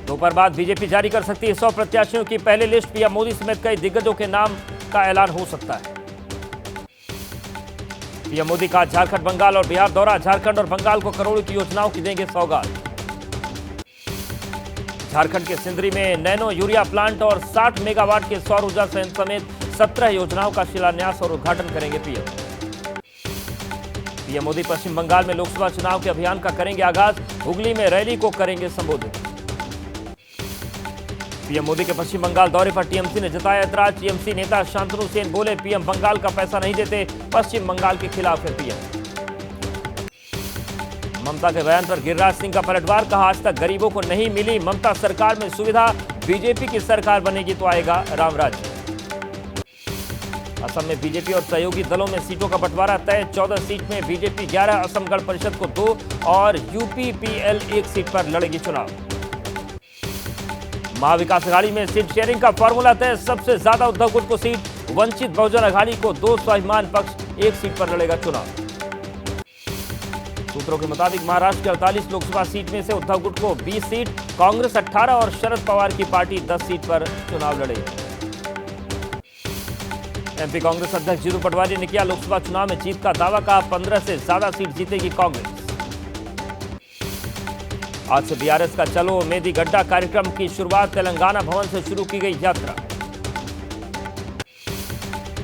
दोपहर बाद बीजेपी जारी कर सकती है 100 प्रत्याशियों की पहली लिस्ट। पीएम मोदी समेत कई दिग्गजों के नाम का ऐलान हो सकता है। पीएम मोदी का झारखंड, बंगाल और बिहार दौरा। झारखंड और बंगाल को करोड़ों की योजनाओं की देंगे सौगात। झारखंड के सिंदरी में नैनो यूरिया प्लांट और 60 मेगावाट के सौर ऊर्जा संयंत्र समेत 17 योजनाओं का शिलान्यास और उद्घाटन करेंगे पीएम। पीएम मोदी पश्चिम बंगाल में लोकसभा चुनाव के अभियान का करेंगे आगाज। हुगली में रैली को करेंगे संबोधित। पीएम मोदी के पश्चिम बंगाल दौरे पर टीएमसी ने जताया ऐतराज। टीएमसी नेता शांतनु सेन बोले, पीएम बंगाल का पैसा नहीं देते, पश्चिम बंगाल के खिलाफ है पीएम। ममता के बयान पर गिरिराज सिंह का पलटवार। कहा, आज तक गरीबों को नहीं मिली ममता सरकार में सुविधा, बीजेपी की सरकार बनेगी तो आएगा राम राज्य। असम में बीजेपी और सहयोगी दलों में सीटों का बंटवारा तय। 14 सीट में बीजेपी 11, असम गण परिषद को 2 और यूपीपीएल 1 सीट पर लड़ेगी चुनाव। महाविकास अघाड़ी में सीट शेयरिंग का फॉर्मूला तय। सबसे ज्यादा उद्धव गुट को सीट, वंचित बहुजन अघाड़ी को 2, स्वाभिमान पक्ष 1 सीट पर लड़ेगा चुनाव। सूत्रों के मुताबिक महाराष्ट्र की 48 लोकसभा सीट में से उद्धव गुट को 20 सीट, कांग्रेस 18 और शरद पवार की पार्टी 10 सीट पर चुनाव लड़ेगी। एमपी कांग्रेस अध्यक्ष जीतू पटवारी ने किया लोकसभा चुनाव में जीत का दावा। कहा, 15 से ज्यादा सीट जीतेगी कांग्रेस। आज से बीआरएस का चलो मेदी गड्ढा कार्यक्रम की शुरुआत। तेलंगाना भवन से शुरू की गई यात्रा।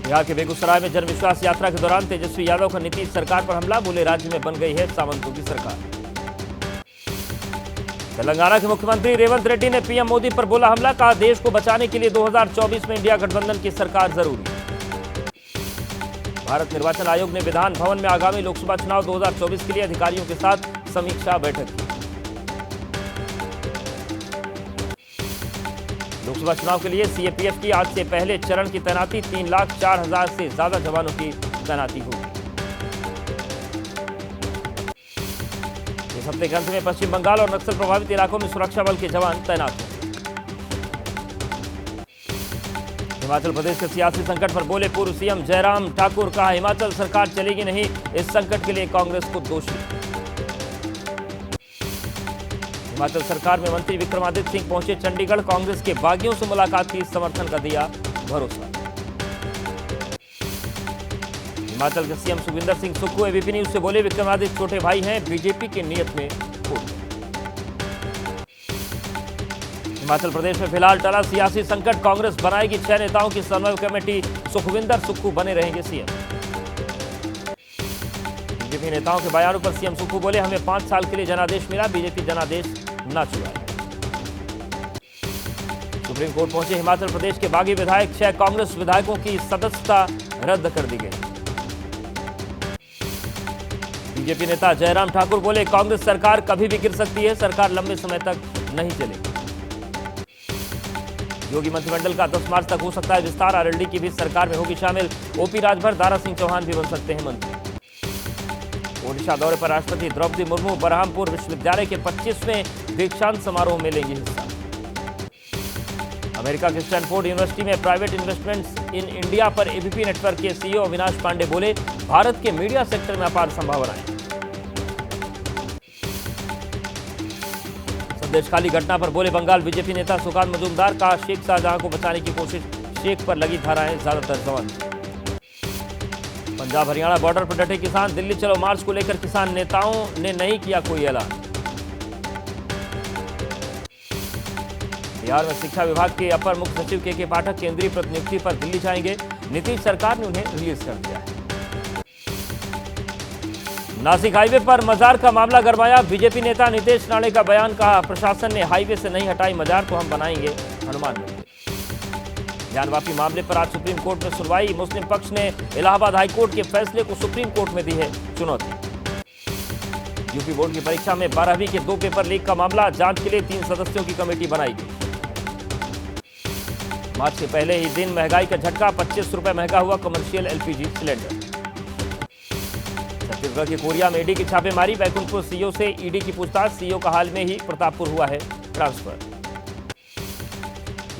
बिहार के बेगूसराय में जनविश्वास यात्रा के दौरान तेजस्वी यादव का नीतीश सरकार पर हमला। बोले, राज्य में बन गई है सामंतों की सरकार। तेलंगाना के मुख्यमंत्री रेवंत रेड्डी ने पीएम मोदी पर बोला हमला। कहा, देश को बचाने के लिए 2024 में इंडिया गठबंधन की सरकार जरूरी। भारत निर्वाचन आयोग ने विधान भवन में आगामी लोकसभा चुनाव 2024 के लिए अधिकारियों के साथ समीक्षा बैठक की। लोकसभा चुनाव के लिए सीएपीएफ की आज से पहले चरण की तैनाती। 3,04,000 से ज्यादा जवानों की तैनाती होगी। इस हफ्ते के अंत में पश्चिम बंगाल और नक्सल प्रभावित इलाकों में सुरक्षा बल के जवान तैनात होंगे। हिमाचल प्रदेश के सियासी संकट पर बोले पूर्व सीएम जयराम ठाकुर। कहा, हिमाचल सरकार चलेगी नहीं, इस संकट के लिए कांग्रेस को दोषी। हिमाचल सरकार में मंत्री विक्रमादित्य सिंह पहुंचे चंडीगढ़। कांग्रेस के बागियों से मुलाकात की, समर्थन का दिया भरोसा। हिमाचल के CM Sukhvinder Singh Sukhu ABP news से बोले, विक्रमादित्य छोटे भाई हैं, बीजेपी की नीयत में खोट। हिमाचल प्रदेश में फिलहाल टला सियासी संकट। कांग्रेस बनाएगी 6 नेताओं की समन्वय कमेटी। सुखविंदर सुक्खू बने रहेंगे सीएम। बीजेपी नेताओं के बयानों पर सीएम सुक्खू बोले, हमें 5 साल के लिए जनादेश मिला, बीजेपी जनादेश न चुराए। सुप्रीम कोर्ट पहुंचे हिमाचल प्रदेश के बागी विधायक। 6 कांग्रेस विधायकों की सदस्यता रद्द कर दी गई। बीजेपी नेता जयराम ठाकुर बोले, कांग्रेस सरकार कभी भी गिर सकती है, सरकार लंबे समय तक नहीं चलेगी। योगी मंत्रिमंडल का 10 मार्च तक हो सकता है विस्तार। आरएलडी की भी सरकार में होगी शामिल। ओपी राजभर, दारा सिंह चौहान भी बन सकते हैं मंत्री। ओडिशा दौरे पर राष्ट्रपति द्रौपदी मुर्मू बरहामपुर विश्वविद्यालय के 25वें दीक्षांत समारोह में लेंगी हिस्सा। अमेरिका के स्टैनफोर्ड यूनिवर्सिटी में प्राइवेट इन्वेस्टमेंट्स इन इंडिया पर एबीपी नेटवर्क के सीईओ अविनाश पांडे बोले, भारत के मीडिया सेक्टर में अपार संभावनाएं। संदेश खाली घटना पर बोले बंगाल बीजेपी नेता सुकांत मजूमदार। कहा, शेख शाहजहां को बचाने की कोशिश, शेख पर लगी धाराएं ज्यादातर जवान। पंजाब हरियाणा बॉर्डर पर डटे किसान। दिल्ली चलो मार्च को लेकर किसान नेताओं ने नहीं किया कोई ऐलान। बिहार में शिक्षा विभाग के अपर मुख्य सचिव के पाठक केंद्रीय प्रतिनियुक्ति पर दिल्ली जाएंगे। नीतीश सरकार ने उन्हें रिलीज कर दिया है। नासिक हाईवे पर मजार का मामला गरमाया। बीजेपी नेता नीतीश राणे का बयान। कहा, प्रशासन ने हाईवे से नहीं हटाई मजार तो हम बनाएंगे हनुमान मंदिर। ज्ञान वापी मामले पर आज सुप्रीम कोर्ट में सुनवाई। मुस्लिम पक्ष ने इलाहाबाद हाईकोर्ट के फैसले को सुप्रीम कोर्ट में दी है चुनौती। यूपी बोर्ड की परीक्षा में 12वीं के 2 पेपर लीक का मामला। जांच के लिए 3 सदस्यों की कमेटी बनाई गई। मार्च के पहले ही दिन महंगाई का झटका। 25 रुपए महंगा हुआ कमर्शियल एलपीजी सिलेंडर। छत्तीसगढ़ के कोरिया में ईडी की छापेमारी। बैकुंठपुर सीईओ से ईडी की पूछताछ। सीईओ का हाल में ही प्रतापपुर हुआ है ट्रांसफर।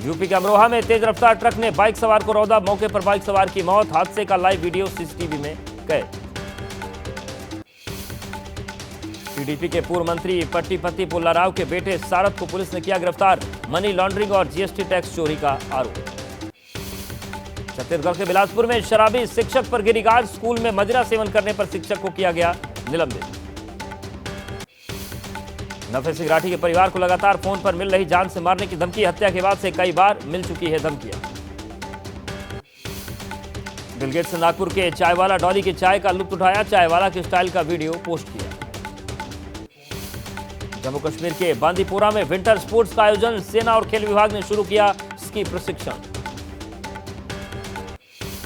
यूपी के अमरोहा में तेज रफ्तार ट्रक ने बाइक सवार को रौंदा। मौके पर बाइक सवार की मौत। हादसे का लाइव वीडियो सीसीटीवी में कैद। टीडीपी के पूर्व मंत्री पट्टीपति पुल्लाराव के बेटे सारथ को पुलिस ने किया गिरफ्तार। मनी लॉन्ड्रिंग और जीएसटी टैक्स चोरी का आरोप। छत्तीसगढ़ के बिलासपुर में शराबी शिक्षक पर गिरी गाज। स्कूल में मदिरा सेवन करने पर शिक्षक को किया गया निलंबित। नफे सिंह राठी के परिवार को लगातार फोन पर मिल रही जान से मारने की धमकी। हत्या के बाद से कई बार मिल चुकी है धमकियां। बिल गेट्स ने नागपुर के चायवाला डॉली की चाय का लुत्फ उठाया। चायवाला के स्टाइल का वीडियो पोस्ट किया। जम्मू कश्मीर के बांदीपोरा में विंटर स्पोर्ट्स का आयोजन। सेना और खेल विभाग ने शुरू किया स्की प्रशिक्षण।